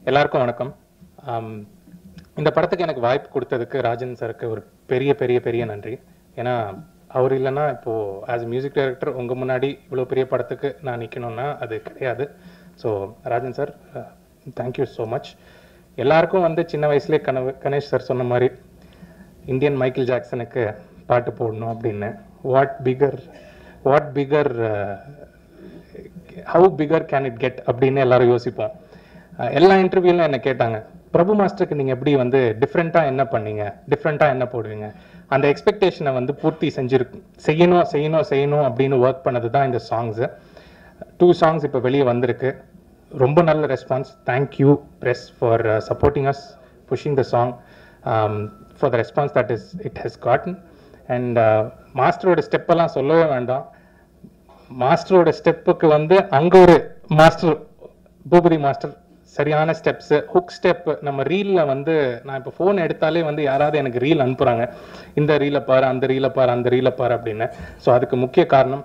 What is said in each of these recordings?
எல்லாருக்கும் வணக்கம். இந்த படத்துக்கு எனக்கு வாய்ப்பு கொடுத்ததுக்கு ராஜன் சாருக்கு ஒரு பெரிய பெரிய பெரிய நன்றி. ஏன்னா அவர் இல்லைன்னா இப்போது ஆஸ் மியூசிக் டைரக்டர் உங்கள் முன்னாடி இவ்வளோ பெரிய படத்துக்கு நான் நிற்கணும்னா அது கிடையாது. So Rajan sir, thank you so much. எல்லாருக்கும் வந்து சின்ன வயசுலேயே கணேஷ் சார் சொன்ன மாதிரி இந்தியன் மைக்கேல் ஜாக்சனுக்கு பாட்டு போடணும் அப்படின்னு. What bigger how bigger can it get அப்படின்னு எல்லாரும் யோசிப்போம். எல்லா இன்டர்வியூலும் என்ன கேட்டாங்க, பிரபு மாஸ்டருக்கு நீங்கள் எப்படி வந்து டிஃப்ரெண்ட்டாக என்ன பண்ணீங்க, டிஃப்ரெண்ட்டாக என்ன போடுவீங்க, அந்த எக்ஸ்பெக்டேஷனை வந்து பூர்த்தி செய்யணும் அப்படின்னு ஒர்க் பண்ணது தான் இந்த சாங்ஸு. 2 சாங்ஸ் இப்போ வெளியே வந்திருக்கு. ரொம்ப நல்ல response. Thank you press for supporting us, pushing the song, for the response that it has gotten. And மாஸ்டரோட ஸ்டெப்பெல்லாம் சொல்லவே வேண்டாம். மாஸ்டரோட ஸ்டெப்புக்கு வந்து அங்கே ஒரு மாஸ்டர், பூபதி மாஸ்டர், சரியான ஸ்டெப்ஸு, ஹுக் ஸ்டெப். நம்ம ரீலில் வந்து நான் இப்போ ஃபோன் எடுத்தாலே வந்து யாராவது எனக்கு ரீல் அனுப்புகிறாங்க, இந்த ரீலை பாரு, அந்த ரீலை பாரு அப்படின்னு. ஸோ அதுக்கு முக்கிய காரணம்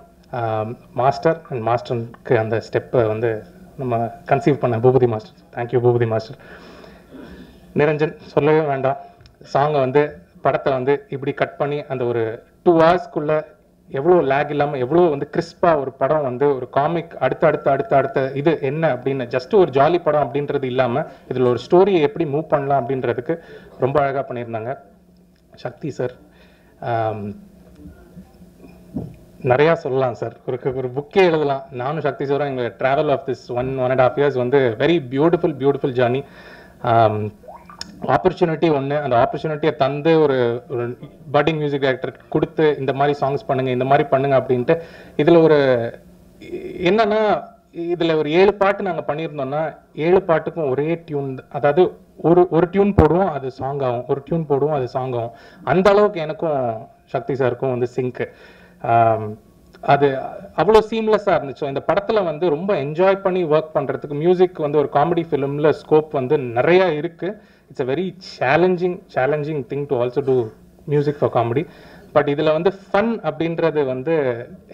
மாஸ்டர் அண்ட் மாஸ்டருக்கு அந்த ஸ்டெப்பை வந்து நம்ம கன்சீவ் பண்ண Bhupathi master. Thank you Bhupathi master. Niranjan சொல்லவே வேண்டாம். சாங்கை வந்து படத்தை வந்து இப்படி கட் பண்ணி அந்த ஒரு 2 hours எவ்வளோ லேக் இல்லாமல் எவ்வளோ வந்து கிறிஸ்பாக ஒரு படம் வந்து ஒரு காமிக் அடுத்த இது என்ன அப்படின்னு ஜஸ்ட் ஒரு ஜாலி படம் அப்படின்றது இல்லாமல் இதில் ஒரு ஸ்டோரியை எப்படி மூவ் பண்ணலாம் அப்படின்றதுக்கு ரொம்ப அழகாக பண்ணியிருந்தாங்க. சக்தி சார், நிறையா சொல்லலாம் சார். ஒரு புக்கே எழுதலாம். நானும் சக்தி சாரும் எங்கள் ட்ராவல் ஆஃப் திஸ் 1.5 years வந்து வெரி பியூட்டிஃபுல் ஜர்னி. ஆப்பர்ச்சுனிட்டி ஒன்று, அந்த ஆப்பர்ச்சுனிட்டியை தந்து ஒரு பட்டிங் மியூசிக் டைரக்டர் கொடுத்து இந்த மாதிரி சாங்ஸ் பண்ணுங்க அப்படின்ட்டு. இதில் ஒரு என்னன்னா, இதில் ஒரு 7 பாட்டு நாங்கள் பண்ணியிருந்தோம்னா 7 பாட்டுக்கும் ஒரே டியூன். அதாவது ஒரு டியூன் போடுவோம் அது சாங் ஆகும், ஒரு டியூன் போடுவோம் அது சாங் ஆகும். அந்த அளவுக்கு எனக்கும் சக்தி சாருக்கும் வந்து சிங்க்கு. அது அவ்வளோ சீம்லெஸ்ஸாக இருந்துச்சு. இந்த படத்தில் வந்து ரொம்ப என்ஜாய் பண்ணி ஒர்க் பண்ணுறதுக்கு மியூசிக் வந்து ஒரு காமெடி ஃபிலிமில் ஸ்கோப் வந்து நிறையா இருக்குது. It's a very challenging thing to also do music for comedy. But இதில் வந்து ஃபன் அப்படின்றது வந்து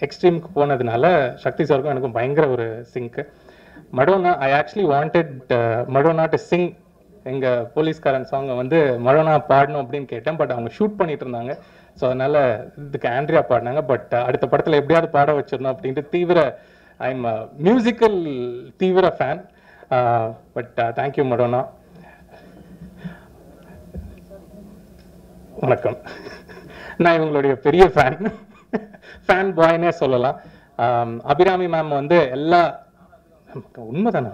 எக்ஸ்ட்ரீமுக்கு போனதுனால சக்தி சாருக்கும் எனக்கும் பயங்கர ஒரு sync. Madonna, I actually wanted Madonna to sing எங்கள் போலீஸ்காரன் சாங்கை வந்து மடோனா பாடணும் அப்படின்னு கேட்டேன். பட் அவங்க ஷூட் பண்ணிட்டு இருந்தாங்க. ஸோ அதனால் இதுக்கு ஆண்ட்ரியா பாடினாங்க. பட் அடுத்த படத்தில் எப்படியாவது பாட வச்சிடணும் அப்படின்ட்டு ஐ எம் மியூசிக்கல் தீவிர ஃபேன். But thank you Madonna. வணக்கம். நான் இவங்களுடைய பெரிய ஃபேன் பாய்னே சொல்லலாம். அபிராமி மேம் வந்து உண்மைதானே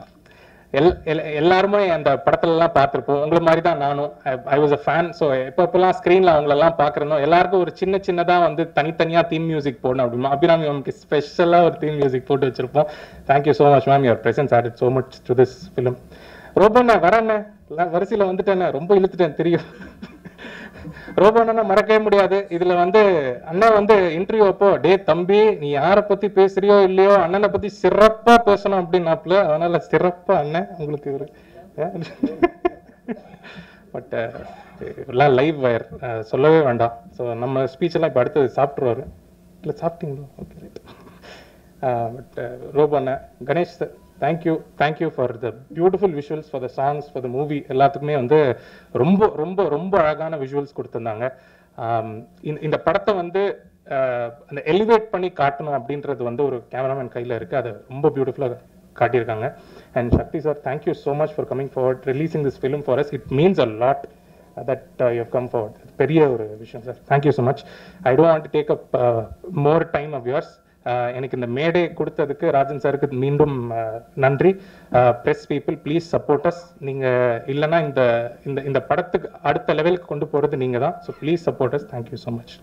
எல்லாருமே அந்த படத்துலலாம் பார்த்துருப்போம். உங்களை மாதிரி தான் நானும். I was a fan. So எப்பப்பெல்லாம் ஸ்க்ரீனில் அவங்களெல்லாம் பார்க்குறனோ எல்லாருக்கும் ஒரு சின்னதாக வந்து தனித்தனியாக தீம் மியூசிக் போடணும் அப்படின்னா அபிராமி மேம்க்கு ஸ்பெஷலாக ஒரு தீம் மியூசிக் போட்டு வச்சுருப்போம். Thank you so much ma'am. Your presence added so much to this film. ரோபோண்ணா வரேண்ணே, வரிசையில் வந்துட்டேண்ணே, ரொம்ப இழுத்துட்டேன் தெரியும். ரோபோண்ணா மறக்கவே முடியாது. இதுல வந்து அண்ணன் வந்து இன்டர்வியூ அப்போ, டே தம்பி நீ யாரை பத்தி பேசுறியோ இல்லையோ அண்ணனை பத்தி சிறப்பா பேசணும் அப்படின்னாப்புல. அதனால சிறப்பா அண்ணன் உங்களுக்கு ஒரு பட் எல்லாம் லைவ் வயர் சொல்லவே வேண்டாம். ஸோ நம்ம ஸ்பீச் எல்லாம் இப்போ அடுத்தது சாப்பிட்ருவாரு. இல்லை சாப்பிட்டீங்களோ? Okay right. பட் ரோபோண்ணா, Ganesh sir, thank you for the beautiful visuals, for the songs, for the movie. எல்லாத்துக்குமே வந்து ரொம்ப ரொம்ப ரொம்ப அழகான விஷுவல்ஸ் கொடுத்துருந்தாங்க. இந்த படத்தை வந்து அந்த எலிவேட் பண்ணி காட்டணும் அப்படின்றது வந்து ஒரு கேமராமேன் கையில் இருக்குது. அதை ரொம்ப பியூட்டிஃபுல்லாக காட்டியிருக்காங்க. And Sakthi sir, thank you so much for coming forward, releasing this film for us. It means a lot that you have come forward. பெரிய ஒரு விஷயம் sir. Thank you so much. I don't want to take up more time of yours. எனக்கு இந்த மேடை கொடுத்ததுக்கு ராஜன் சாருக்கு மீண்டும் நன்றி. Press people, please support us. நீங்கள் இல்லைன்னா இந்த படத்துக்கு அடுத்த லெவலுக்கு கொண்டு போகிறது நீங்கள் தான். So please support as. Thank you so much.